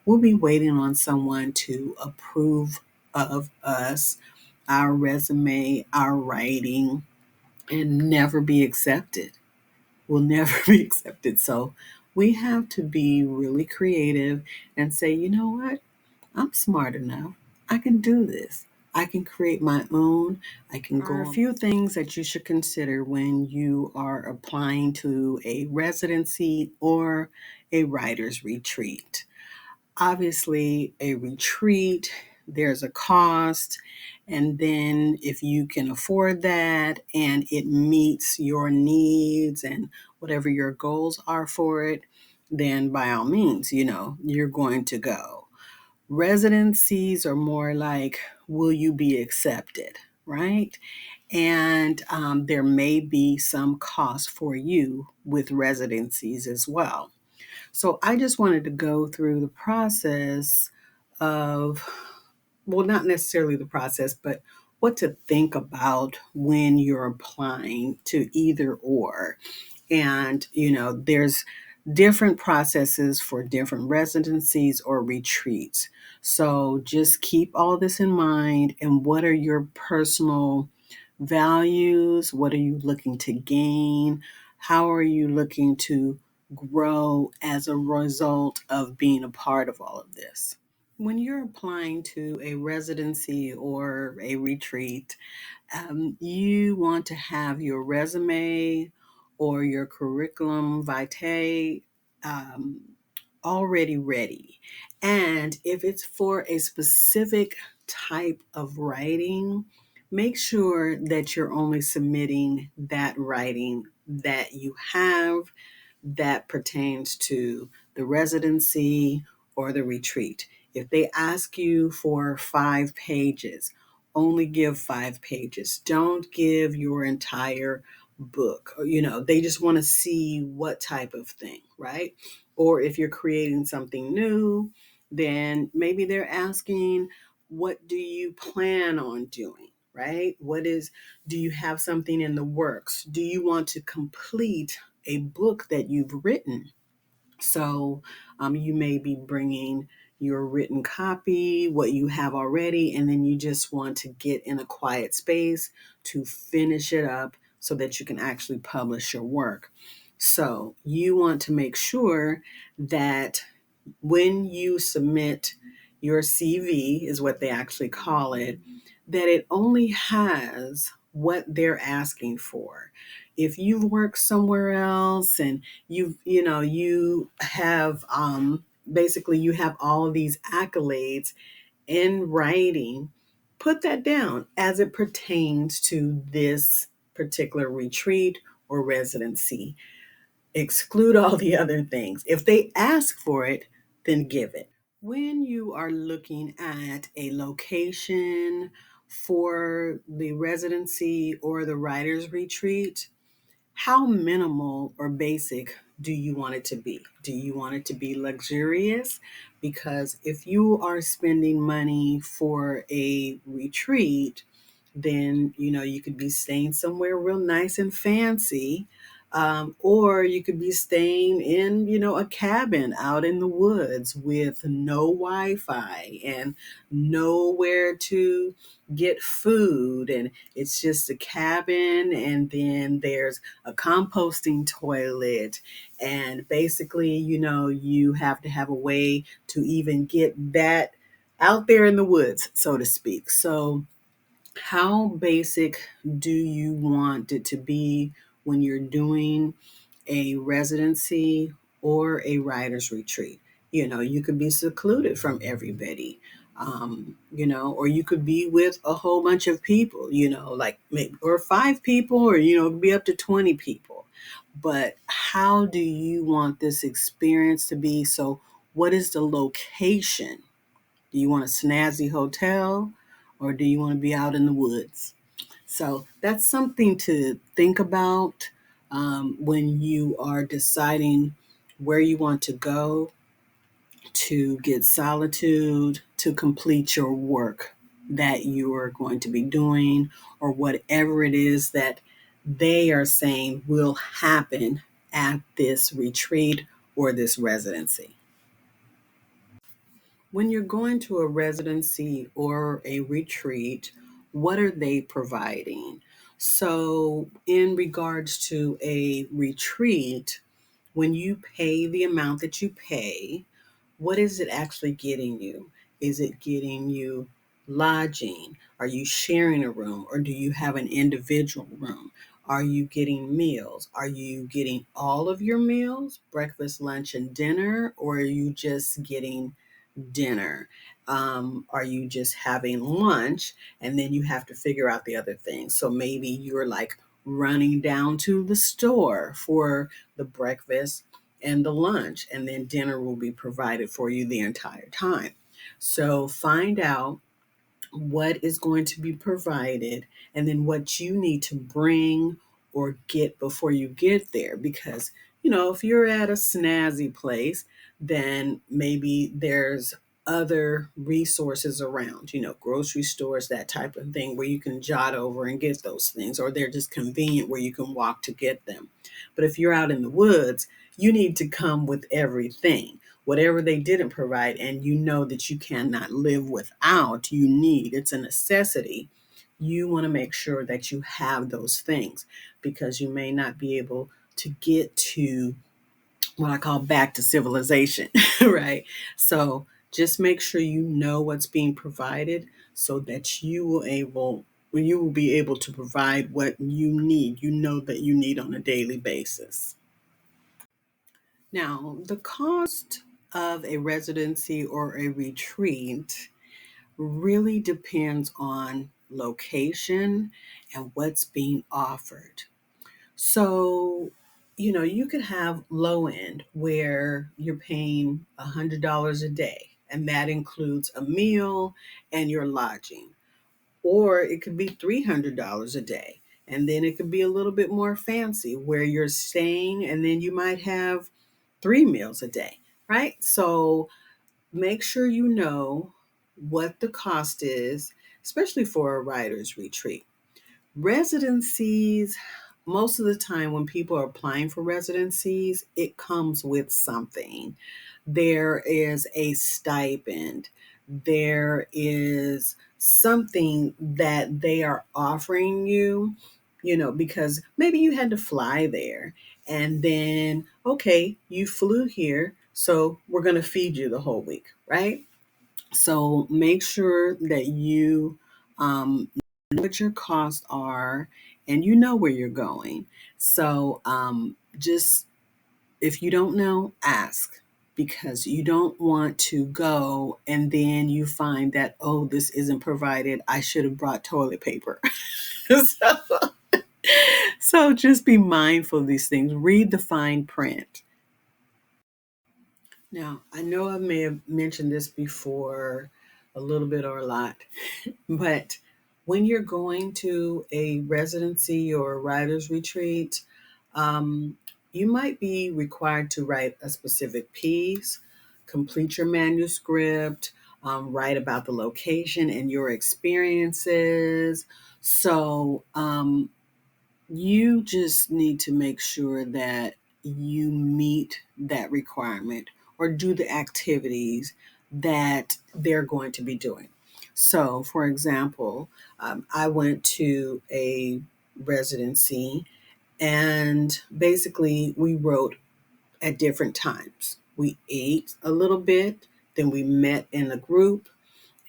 we'll be waiting on someone to approve of us, our resume, our writing, and never be accepted. Will never be accepted. So we have to be really creative and say, you know what? I'm smart enough. I can do this. I can create my own. I can go. There are a few things that you should consider when you are applying to a residency or a writer's retreat. Obviously, a retreat, there's a cost. And then, if you can afford that and it meets your needs and whatever your goals are for it, then by all means, you're going to go. Residencies are more like, will you be accepted, right? And there may be some cost for you with residencies as well. So I just wanted to go through the process of, well, not necessarily the process, but what to think about when you're applying to either or. And, there's different processes for different residencies or retreats. So just keep all this in mind. And what are your personal values? What are you looking to gain? How are you looking to grow as a result of being a part of all of this? When you're applying to a residency or a retreat, you want to have your resume or your curriculum vitae um, already ready. And if it's for a specific type of writing, make sure that you're only submitting that writing that you have that pertains to the residency or the retreat. If they ask you for 5 pages, only give 5 pages. Don't give your entire book. They just want to see what type of thing, right? Or if you're creating something new, then maybe they're asking, what do you plan on doing? Right? Do you have something in the works? Do you want to complete a book that you've written? So you may be bringing your written copy, what you have already, and then you just want to get in a quiet space to finish it up so that you can actually publish your work. So you want to make sure that when you submit your CV, is what they actually call it, that it only has what they're asking for. If you've worked somewhere else and you have basically you have all of these accolades in writing, put that down as it pertains to this particular retreat or residency. Exclude all the other things. If they ask for it, then give it. When you are looking at a location for the residency or the writer's retreat, how minimal or basic do you want it to be? Do you want it to be luxurious? Because if you are spending money for a retreat, then you could be staying somewhere real nice and fancy, or you could be staying in a cabin out in the woods with no Wi-Fi and nowhere to get food, and it's just a cabin, and then there's a composting toilet, and basically you have to have a way to even get that out there in the woods, so to speak. So how basic do you want it to be when you're doing a residency or a writer's retreat? You could be secluded from everybody, or you could be with a whole bunch of people, like maybe, or 5 people, or, it could be up to 20 people. But how do you want this experience to be? So, what is the location? Do you want a snazzy hotel or do you want to be out in the woods? So that's something to think about when you are deciding where you want to go to get solitude, to complete your work that you are going to be doing, or whatever it is that they are saying will happen at this retreat or this residency. When you're going to a residency or a retreat, what are they providing? So, in regards to a retreat, when you pay the amount that you pay, what is it actually getting you? Is it getting you lodging? Are you sharing a room or do you have an individual room? Are you getting meals? Are you getting all of your meals, breakfast, lunch, and dinner, or are you just getting dinner? Are you just having lunch and then you have to figure out the other things? So maybe you're like running down to the store for the breakfast and the lunch, and then dinner will be provided for you the entire time. So find out what is going to be provided and then what you need to bring or get before you get there. Because, if you're at a snazzy place, then maybe there's other resources around, grocery stores, that type of thing, where you can jot over and get those things, or they're just convenient where you can walk to get them. But if you're out in the woods, you need to come with everything. Whatever they didn't provide, and you know that you cannot live without, you need, it's a necessity. You want to make sure that you have those things, because you may not be able to get to what I call back to civilization, right? So just make sure you know what's being provided so that you will be able to provide what you need, that you need on a daily basis. Now, the cost of a residency or a retreat really depends on location and what's being offered. So, you could have low end where you're paying $100 a day, and that includes a meal and your lodging. Or it could be $300 a day. And then it could be a little bit more fancy where you're staying and then you might have 3 meals a day, right? So make sure you know what the cost is, especially for a writer's retreat. Residencies, most of the time when people are applying for residencies, it comes with something. There is a stipend, there is something that they are offering you, because maybe you had to fly there and then, okay, you flew here, so we're going to feed you the whole week, right? So make sure that you know what your costs are and you know where you're going. So just if you don't know, ask, because you don't want to go and then you find that, oh, this isn't provided. I should have brought toilet paper. so, so just be mindful of these things. Read the fine print. Now, I know I may have mentioned this before a little bit or a lot, but when you're going to a residency or a writer's retreat, um, you might be required to write a specific piece, complete your manuscript, write about the location and your experiences. So, you just need to make sure that you meet that requirement or do the activities that they're going to be doing. So, for example, I went to a residency and basically we wrote at different times. We ate a little bit, then we met in a group,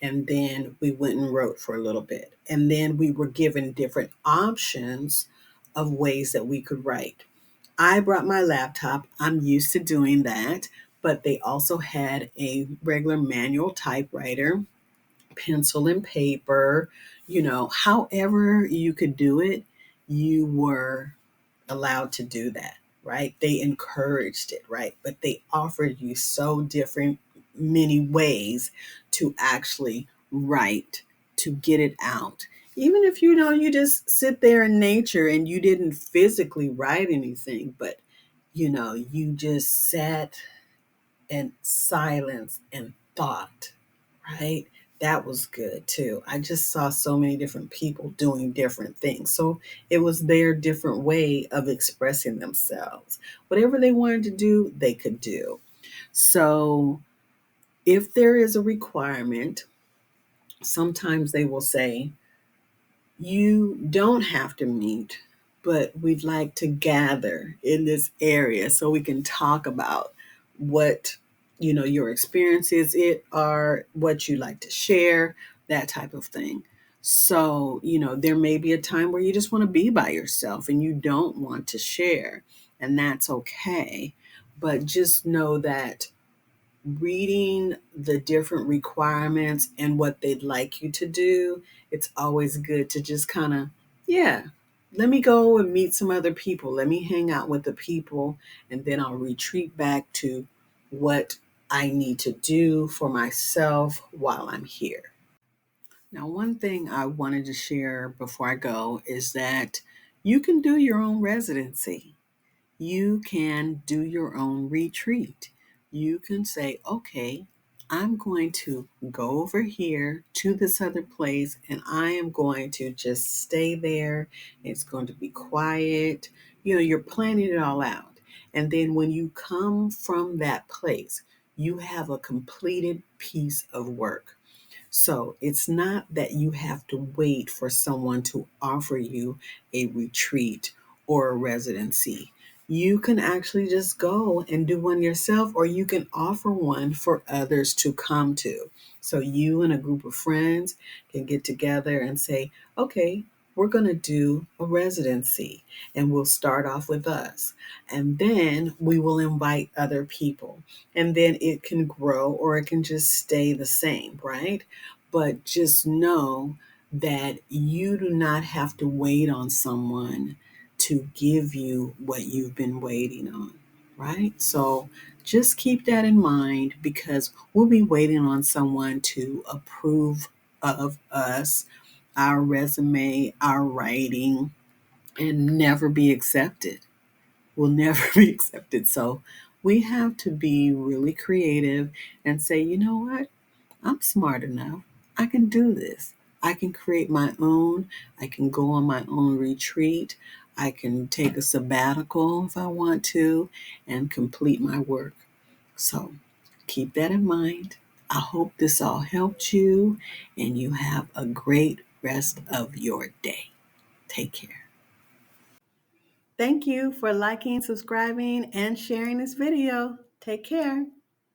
and then we went and wrote for a little bit. And then we were given different options of ways that we could write. I brought my laptop. I'm used to doing that. But they also had a regular manual typewriter, pencil and paper, however you could do it, you were allowed to do that, right? They encouraged it, right? But they offered you so different, many ways to actually write, to get it out. Even if you just sit there in nature and you didn't physically write anything, but you just sat in silence and thought, right? That was good too. I just saw so many different people doing different things. So it was their different way of expressing themselves. Whatever they wanted to do, they could do. So if there is a requirement, sometimes they will say, you don't have to meet, but we'd like to gather in this area so we can talk about what your experiences it are, what you like to share, that type of thing. So there may be a time where you just want to be by yourself and you don't want to share, and that's okay. But just know that reading the different requirements and what they'd like you to do, it's always good to just kind of, yeah, let me go and meet some other people. Let me hang out with the people, and then I'll retreat back to what I need to do for myself while I'm here. Now, one thing I wanted to share before I go is that you can do your own residency. You can do your own retreat. You can say, okay, I'm going to go over here to this other place and I am going to just stay there. It's going to be quiet. You're planning it all out. And then when you come from that place, you have a completed piece of work. So it's not that you have to wait for someone to offer you a retreat or a residency. You can actually just go and do one yourself, or you can offer one for others to come to. So you and a group of friends can get together and say, okay, we're going to do a residency and we'll start off with us. And then we will invite other people. And then it can grow or it can just stay the same, right? But just know that you do not have to wait on someone to give you what you've been waiting on, right? So just keep that in mind, because we'll be waiting on someone to approve of us, our resume, our writing, and never be accepted. Will never be accepted. So we have to be really creative and say, you know what? I'm smart enough. I can do this. I can create my own. I can go on my own retreat. I can take a sabbatical if I want to and complete my work. So keep that in mind. I hope this all helped you and you have a great rest of your day. Take care. Thank you for liking, subscribing, and sharing this video. Take care.